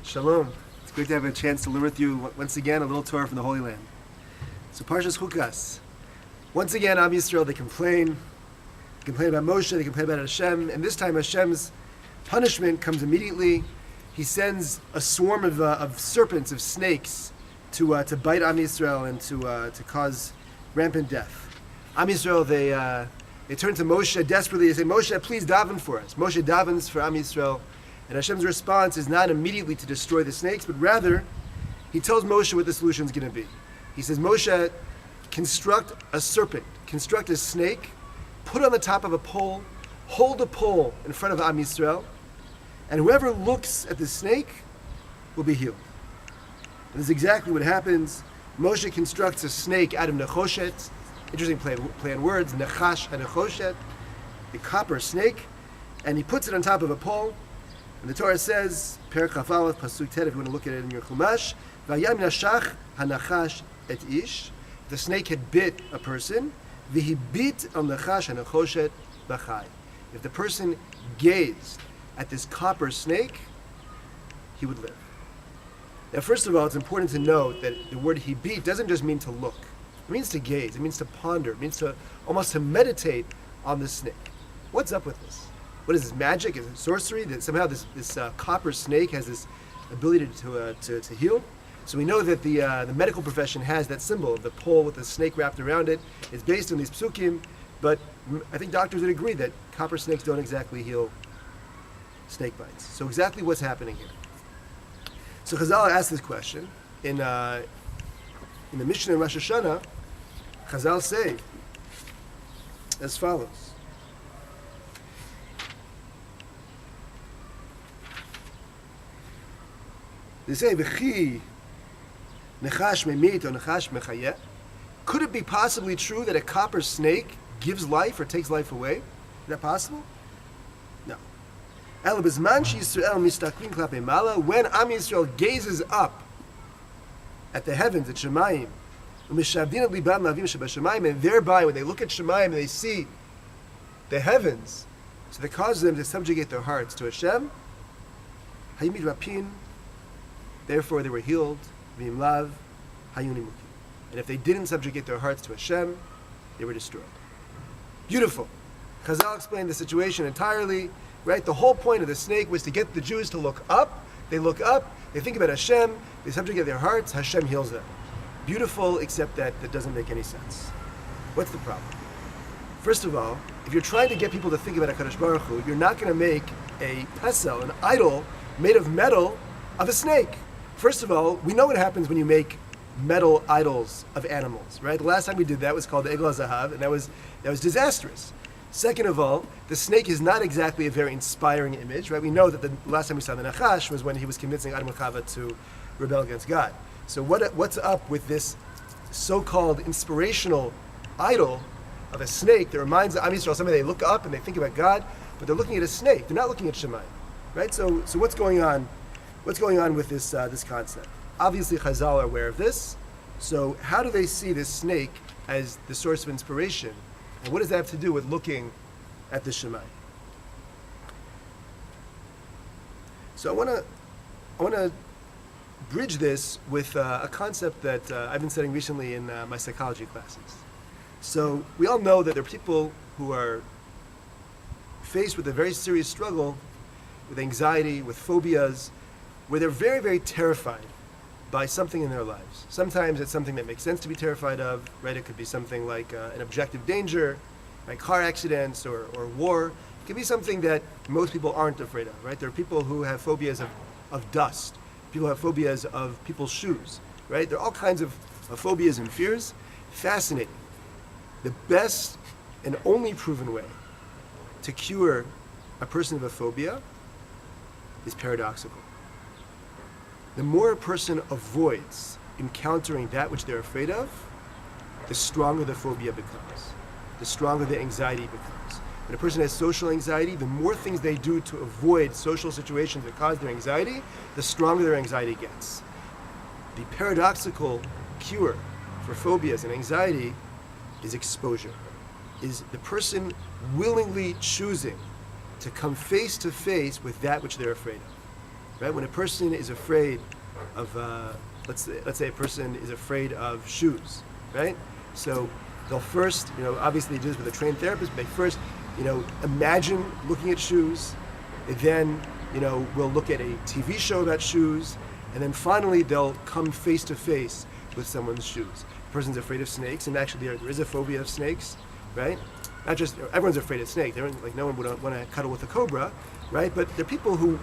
Shalom. It's great to have a chance to learn with you once again a little Torah from the Holy Land. So Parshas Chukat. Once again, Am Yisrael, they complain about Moshe, they complain about Hashem, and this time Hashem's punishment comes immediately. He sends a swarm of serpents, of snakes, to bite Am Yisrael and to cause rampant death. Am Yisrael, they turn to Moshe desperately. They say, Moshe, please daven for us. Moshe davens for Am Yisrael. And Hashem's response is not immediately to destroy the snakes, but rather, he tells Moshe what the solution is going to be. He says, Moshe, construct a serpent, construct a snake, put it on the top of a pole, hold a pole in front of Am Yisrael, and whoever looks at the snake will be healed. And this is exactly what happens. Moshe constructs a snake out of nechoshet. Interesting play on words, nechash and nechoshet, a copper snake, and he puts it on top of a pole. And the Torah says, Perek Chaf Aleph, Pasuk Tet, if you want to look at it in your Chumash, Vayam nashach hanachash et ish. The snake had bit a person. V'hi bit al nachash hanachoshet b'chai. If the person gazed at this copper snake, he would live. Now, first of all, it's important to note that the word he beat doesn't just mean to look. It means to gaze. It means to ponder. It means to almost to meditate on the snake. What's up with this? What is this, magic? Is it sorcery? That somehow this copper snake has this ability to heal? So we know that the medical profession has that symbol of the pole with the snake wrapped around it. It's based on these psukim, but I think doctors would agree that copper snakes don't exactly heal snake bites. So exactly what's happening here? So Chazal asked this question in the Mishnah in Rosh Hashanah. Chazal say as follows. They say, "V'chi nechash memit or nechash mechayeh." Could it be possibly true that a copper snake gives life or takes life away? Is that possible? No. El b'zman sheYisrael mistaklin klapei mala, when Am Yisrael gazes up at the heavens, at Shemayim, u'mishavdin libam lavim shebashamayim, and thereby when they look at Shemayim and they see the heavens, so that causes them to subjugate their hearts to Hashem. Hayimid rapin. Therefore, they were healed. And if they didn't subjugate their hearts to Hashem, they were destroyed. Beautiful. Chazal explained the situation entirely. Right? The whole point of the snake was to get the Jews to look up. They look up. They think about Hashem. They subjugate their hearts. Hashem heals them. Beautiful, except that doesn't make any sense. What's the problem? First of all, if you're trying to get people to think about HaKadosh Baruch Hu, you're not going to make a pesel, an idol made of metal, of a snake. First of all, we know what happens when you make metal idols of animals, right? The last time we did that was called the Egel HaZahav, and that was disastrous. Second of all, the snake is not exactly a very inspiring image, right? We know that the last time we saw the Nachash was when he was convincing Adam and Chava to rebel against God. So what's up with this so-called inspirational idol of a snake that reminds Am Yisrael something? They look up and they think about God, but they're looking at a snake. They're not looking at Shemayim, right? So what's going on? What's going on with this concept? Obviously, Chazal are aware of this. So how do they see this snake as the source of inspiration? And what does that have to do with looking at the Shemayim? So I want to bridge this with a concept that I've been studying recently in my psychology classes. So we all know that there are people who are faced with a very serious struggle with anxiety, with phobias, where they're very, very terrified by something in their lives. Sometimes it's something that makes sense to be terrified of, right? It could be something like an objective danger, like car accidents or war. It could be something that most people aren't afraid of, right? There are people who have phobias of dust. People have phobias of people's shoes, right? There are all kinds of phobias and fears. Fascinating. The best and only proven way to cure a person of a phobia is paradoxical. The more a person avoids encountering that which they're afraid of, the stronger the phobia becomes, the stronger the anxiety becomes. When a person has social anxiety, the more things they do to avoid social situations that cause their anxiety, the stronger their anxiety gets. The paradoxical cure for phobias and anxiety is exposure, is the person willingly choosing to come face to face with that which they're afraid of. right? When a person is afraid of, let's say a person is afraid of shoes, right? So they'll first, obviously they do this with a trained therapist, but they first, imagine looking at shoes. They then, will look at a TV show about shoes, and then finally they'll come face to face with someone's shoes. The person's afraid of snakes, and actually there is a phobia of snakes, right? Not just, everyone's afraid of snakes. Like no one would want to cuddle with a cobra, right? But there are people who,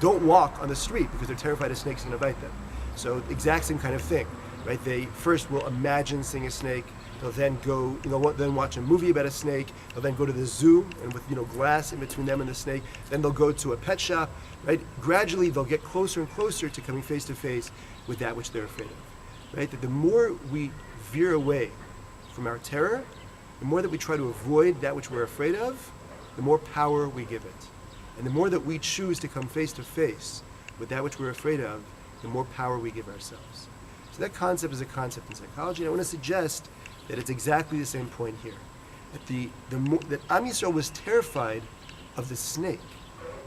don't walk on the street because they're terrified of snakes and invite them. So exact same kind of thing, right? They first will imagine seeing a snake. They'll then go, then watch a movie about a snake. They'll then go to the zoo and with, glass in between them and the snake. Then they'll go to a pet shop, right? Gradually, they'll get closer and closer to coming face to face with that which they're afraid of, right? That the more we veer away from our terror, the more that we try to avoid that which we're afraid of, the more power we give it. And the more that we choose to come face to face with that which we're afraid of, the more power we give ourselves. So that concept is a concept in psychology, and I want to suggest that it's exactly the same point here. That Am Yisrael was terrified of the snake.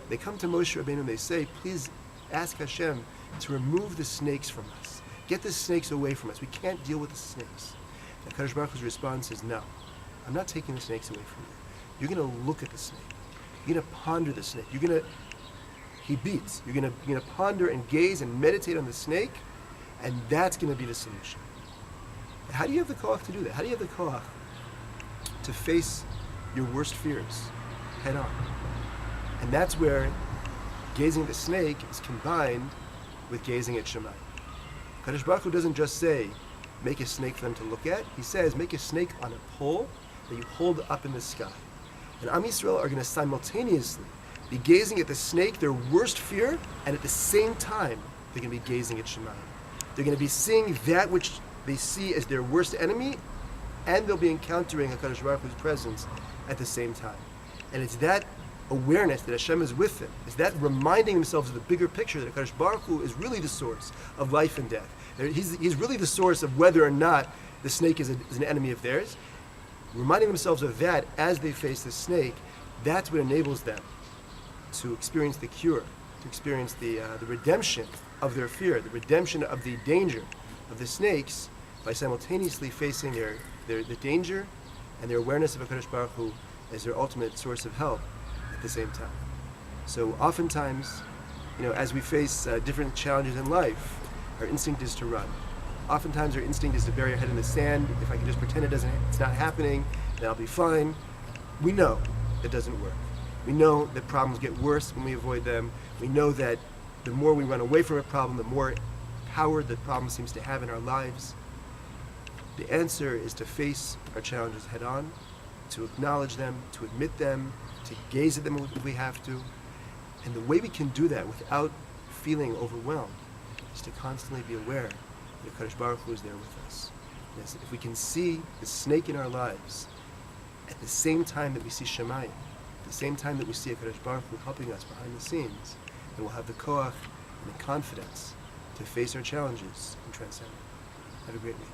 They come to Moshe Rabbeinu and they say, please ask Hashem to remove the snakes from us. Get the snakes away from us. We can't deal with the snakes. And Kadosh Baruch Hu's response is, no, I'm not taking the snakes away from you. You're going to look at the snake. You're going to ponder the snake. You're going to ponder and gaze and meditate on the snake, and that's going to be the solution. How do you have the koach to do that? How do you have the koach to face your worst fears head on? And that's where gazing at the snake is combined with gazing at Shemayim. Kadosh Baruch Hu doesn't just say, make a snake for them to look at. He says, make a snake on a pole that you hold up in the sky. And Am Yisrael are going to simultaneously be gazing at the snake, their worst fear, and at the same time, they're going to be gazing at Shemayim. They're going to be seeing that which they see as their worst enemy, and they'll be encountering HaKadosh Baruch Hu's presence at the same time. And it's that awareness that Hashem is with them, it's that reminding themselves of the bigger picture that HaKadosh Baruch Hu is really the source of life and death. He's really the source of whether or not the snake is an enemy of theirs. Reminding themselves of that as they face the snake, that's what enables them to experience the cure, to experience the redemption of their fear, the redemption of the danger of the snakes, by simultaneously facing the danger and their awareness of HaKadosh Baruch Hu as their ultimate source of help at the same time. So oftentimes, as we face different challenges in life, our instinct is to run. Oftentimes our instinct is to bury our head in the sand. If I can just pretend it's not happening, then I'll be fine. We know it doesn't work. We know that problems get worse when we avoid them. We know that the more we run away from a problem, the more power the problem seems to have in our lives. The answer is to face our challenges head on, to acknowledge them, to admit them, to gaze at them if we have to. And the way we can do that without feeling overwhelmed is to constantly be aware that HaKadosh Baruch Hu is there with us. Yes, if we can see the snake in our lives at the same time that we see Shemayim, at the same time that we see HaKadosh Baruch Hu helping us behind the scenes, then we'll have the koach and the confidence to face our challenges and transcend them. Have a great week.